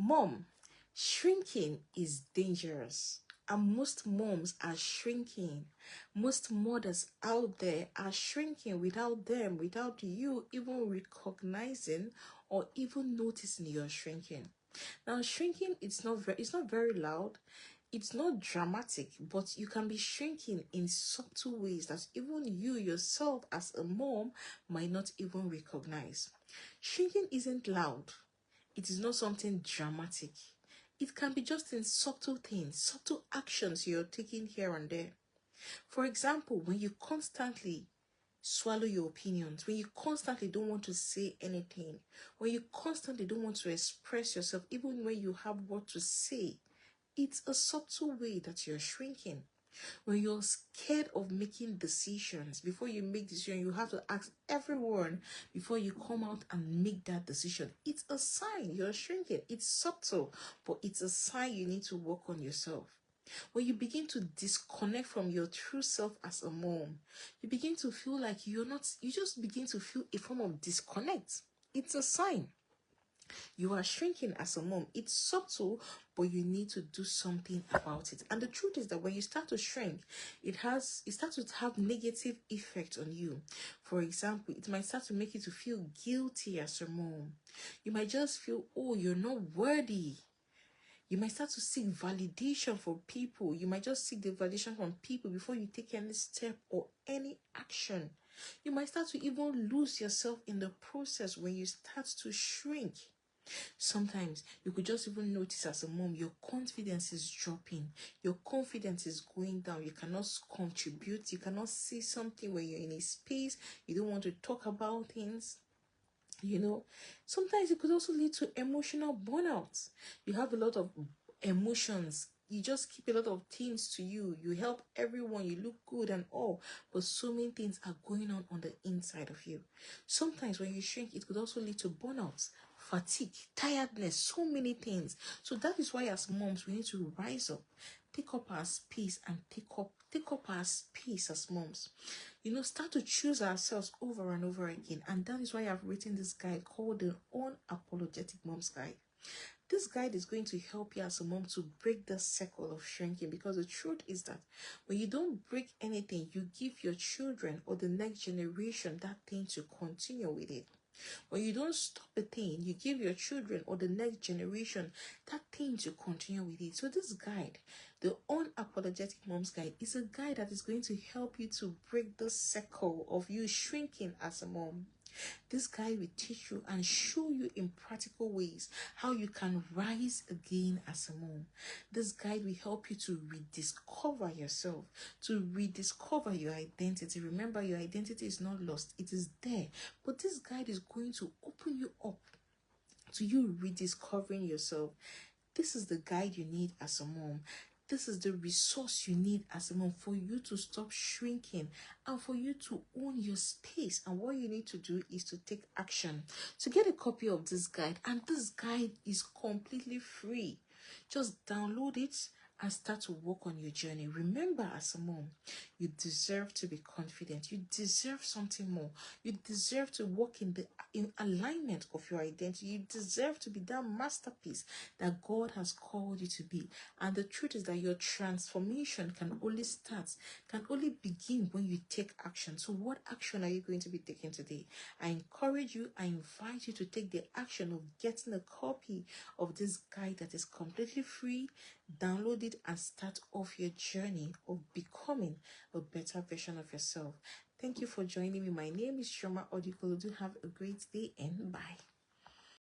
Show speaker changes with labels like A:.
A: Mom, shrinking is dangerous. And most moms are shrinking. Most mothers out there are shrinking without them, without you even recognizing or even noticing you're shrinking. Now, shrinking it's not very loud. It's not dramatic, but you can be shrinking in subtle ways that even you yourself as a mom might not even recognize. Shrinking isn't loud. It is not something dramatic. It can be just in subtle things, subtle actions you're taking here and there. For example, when you constantly swallow your opinions, when you constantly don't want to say anything, when you constantly don't want to express yourself, even when you have what to say, it's a subtle way that you're shrinking. When you're scared of making decisions, before you make decision, you have to ask everyone before you come out and make that decision. It's a sign you're shrinking. It's subtle, but it's a sign you need to work on yourself. When you begin to disconnect from your true self as a mom, you begin to feel like you just begin to feel a form of disconnect. It's a sign you are shrinking as a mom. It's subtle, but you need to do something about it. And the truth is that when you start to shrink, it starts to have negative effect on you. For example, it might start to make you to feel guilty as a mom. You might just feel, oh, you're not worthy. You might start to seek validation from people. You might just seek the validation from people before you take any step or any action. You might start to even lose yourself in the process when you start to shrink. Sometimes you could just even notice as a mom, your confidence is dropping. Your confidence is going down. You cannot contribute. You cannot say something when you're in a space. You don't want to talk about things. Sometimes it could also lead to emotional burnout. You have a lot of emotions. You just keep a lot of things to you. You help everyone. You look good and all. But so many things are going on the inside of you. Sometimes when you shrink, it could also lead to burnout, fatigue, tiredness, so many things. So that is why as moms, we need to rise up, take up our space and take up our space as moms. Start to choose ourselves over and over again. And that is why I've written this guide called the Unapologetic Mom's Guide. This guide is going to help you as a mom to break the cycle of shrinking, because the truth is that when you don't break anything, you give your children or the next generation that thing to continue with it. When you don't stop a thing, you give your children or the next generation that thing to continue with it. So this guide, the Unapologetic Mom's Guide, is a guide that is going to help you to break the cycle of you shrinking as a mom. This guide will teach you and show you in practical ways how you can rise again as a mom. This guide will help you to rediscover yourself, to rediscover your identity. Remember, your identity is not lost, it is there. But this guide is going to open you up to you rediscovering yourself. This is the guide you need as a mom. This is the resource you need as a mom for you to stop shrinking and for you to own your space. And what you need to do is to take action. To get a copy of this guide, and this guide is completely free. Just download it and start to work on your journey. Remember, as a mom, you deserve to be confident. You deserve something more. You deserve to work in alignment of your identity. You deserve to be that masterpiece that God has called you to be. And the truth is that your transformation can only begin when you take action. So what action are you going to be taking today? I encourage you, I invite you to take the action of getting a copy of this guide that is completely free. Download it and start off your journey of becoming a better version of yourself. Thank you for joining me. My name is Chioma Odikolo. Do have a great day and bye.